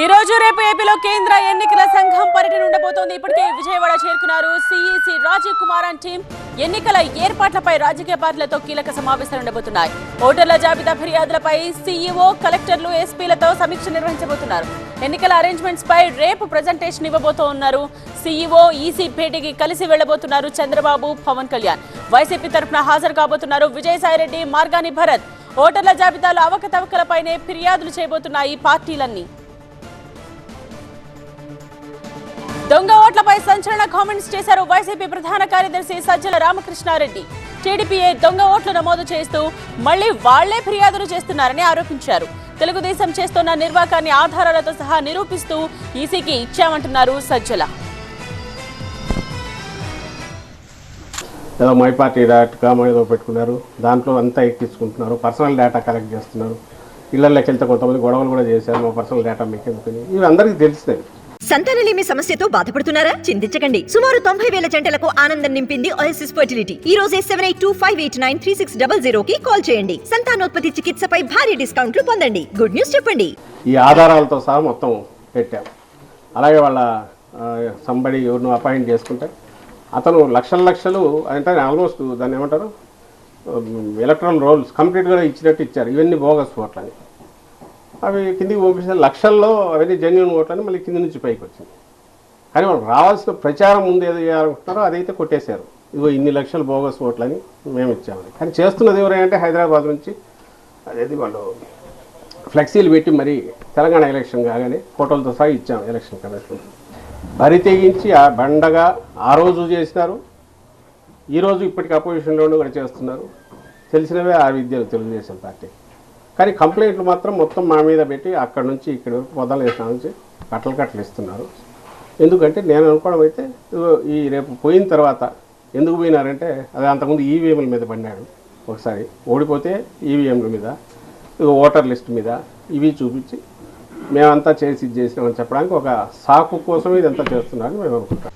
ఈ రోజు రేపు ఏపీలో కేంద్ర ఎన్నికల సంఘం పర్యటన ఉండబోతోంది. ఇప్పటికే విజయవాడ చేరుకున్నారు CEC Rajiv Kumar and team. ఎన్నికల ఏర్పాట్లపై రాజకీయ పార్టీలతో కీలక సమావేశాలు ఉండబోతున్నాయి. ఓటర్ల జాబితా ఫిర్యాదులపై సీఈఓ, కలెక్టర్లు, ఎస్పీలతో సమీక్ష నిర్వహించబోతున్నారు. ఎన్నికల అరేంజ్మెంట్స్ పై రేపు ప్రజెంటేషన్ ఇవ్వబోతున్నారు. సీఈఓ, ఈసీ భేటీకి కలిసి వెళ్లబోతున్నారు చంద్రబాబు, పవన్ కళ్యాణ్. వైసీపీ తరఫున హాజరు కాబోతున్నారు విజయసాయిరెడ్డి, మార్గాని భరత్. ఓటర్ల జాబితాలో అవకతవకలపైనే ఫిర్యాదులు చేయబోతున్నాయి పార్టీలన్నీ. దొంగ ఓట్లపై సంచలన కామెంట్స్ చేశారు వైసీపీ ప్రధాన కార్యదర్శి సజ్జల రామకృష్ణారెడ్డి. టీడీపీఏ దొంగ ఓట్లు నమోదు చేస్తూ మళ్లీ వాళ్లే ఫిర్యాదులు చేస్తున్నారని ఆరోపించారు. తెలుగుదేశం చేస్తున్న నిర్వాకాన్ని ఆధారాలతో సహా నిరూపిస్తూ ఈసీకి ఇచ్చామంటున్నారు సజ్జల. ఏదో మై పార్టీ డాట్కామ్ ఏదో పెట్టుకున్నారు, దాంట్లో అంతా ఎక్కించుకుంటున్నారు, పర్సనల్ డేటా కలెక్ట్ చేస్తున్నారు. ఇళ్లలోకి వెళ్తే కొంతమంది గొడవలు కూడా చేశారు, మా పర్సనల్ డేటా మీకు ఎందుకని. ఇవి అందరికీ తెలిసినవి. సంతానలేమి సమస్యతో బాధపడుతున్నారా? చింతించకండి. సుమారు 90,000 జంటలకు ఆనందం నింపింది ఓఎస్ఎస్ ఫర్టిలిటీ. ఈ రోజే 7825893600 కి కాల్ చేయండి. సంతానోత్పత్తి చికిత్సపై భారీ డిస్కౌంట్లు పొందండి. గుడ్ న్యూస్ చెప్పండి. ఈ ఆధారాలతో సహా మొత్తం పెట్టాం. అలాగే వాళ్ళ సంబడి ఎవరిను అపాయింట్ చేసుకుంటే అతను లక్షలు అంటే ఆల్మోస్ట్ దాన్ని ఏమంటారు, ఎలక్ట్రల్ రోల్స్ కంప్లీట్గా ఇచ్చినట్టు ఇచ్చారు. ఇవన్నీ బోగస్ ఓట్లని. అవి కిందికి పంపిస్తే లక్షల్లో అవన్నీ జెన్యున్ ఓట్లని మళ్ళీ కింది నుంచి పైకి వచ్చింది. కానీ వాళ్ళకి రావాల్సిన ప్రచారం ముందు ఏదో చేయాలనుకుంటున్నారో అదైతే కొట్టేశారు. ఇదిగో ఇన్ని లక్షల బోగస్ ఓట్లని మేము ఇచ్చామని. కానీ చేస్తున్నది ఎవరంటే హైదరాబాద్ నుంచి అదేది వాళ్ళు ఫ్లెక్సీలు పెట్టి మరి తెలంగాణ ఎలక్షన్ కాగానే ఫోటోలతో సహా ఇచ్చాము ఎలక్షన్ కమిషన్. బరి తెగించి ఆ బండగా ఆ రోజు చేసినారు, ఈరోజు ఇప్పటికి అపోజిషన్లోనూ కూడా చేస్తున్నారు. తెలిసినవే ఆ విద్యలు తెలుగుదేశం పార్టీ. కానీ కంప్లైంట్లు మాత్రం మొత్తం మా మీద పెట్టి అక్కడి నుంచి ఇక్కడి వరకు పొదలు వేసిన నుంచి కట్టలు ఇస్తున్నారు. ఎందుకంటే నేను అనుకోవడం అయితే ఈ రేపు పోయిన తర్వాత ఎందుకు పోయినారంటే అది అంతకుముందు ఈవీఎంల మీద పడినాడు. ఒకసారి ఓడిపోతే ఈవీఎంల మీద, ఓటర్ లిస్ట్ మీద ఇవి చూపించి మేమంతా చేసి చేసినామని చెప్పడానికి ఒక సాకు కోసం ఇదంతా చేస్తున్నారని మేము అనుకుంటాం.